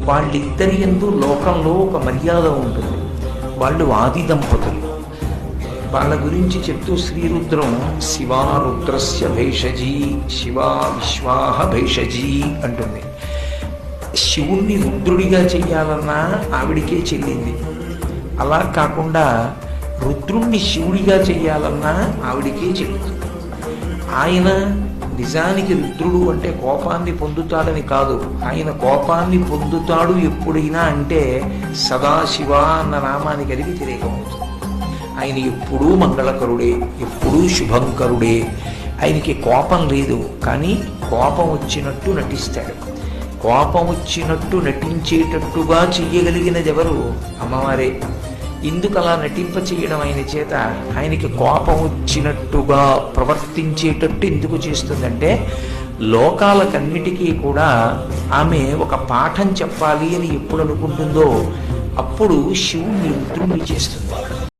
వాళ్ళిద్దరి యందు లోకంలో ఒక మర్యాద ఉంటుంది. వాళ్ళు ఆది దంపతులు. వాళ్ళ గురించి చెప్తూ శ్రీరుద్రం శివా రుద్రస్య భేషజీ, శివా విశ్వాహ భేషజీ అంటుంది. శివుణ్ణి రుద్రుడిగా చెయ్యాలన్నా ఆవిడికే చెల్లింది. అలా కాకుండా రుద్రుణ్ణి శివుడిగా చెయ్యాలన్నా ఆవిడికే చెల్లింది. ఆయన నిజానికి రుద్రుడు అంటే కోపాన్ని పొందుతాడని కాదు. ఆయన కోపాన్ని పొందుతాడు ఎప్పుడైనా అంటే సదాశివ అన్న నామానికి అది వ్యతిరేకమవుతుంది. ఆయన ఎప్పుడూ మంగళకరుడే, ఎప్పుడూ శుభంకరుడే. ఆయనకి కోపం లేదు, కానీ కోపం వచ్చినట్టు నటిస్తాడు. కోపం వచ్చినట్టు నటించేటట్టుగా చెయ్యగలిగినది ఎవరు? అమ్మవారే. ఎందుకు అలా నటింప చేయడం ఆయన చేత? ఆయనకి కోపం వచ్చినట్టుగా ప్రవర్తించేటట్టు ఎందుకు చేస్తుందంటే లోకాలకన్నిటికీ కూడా ఆమె ఒక పాఠం చెప్పాలి అని ఎప్పుడు అనుకుంటుందో అప్పుడు శివుణ్ణి రుద్రుణ్ణి చేస్తుంది.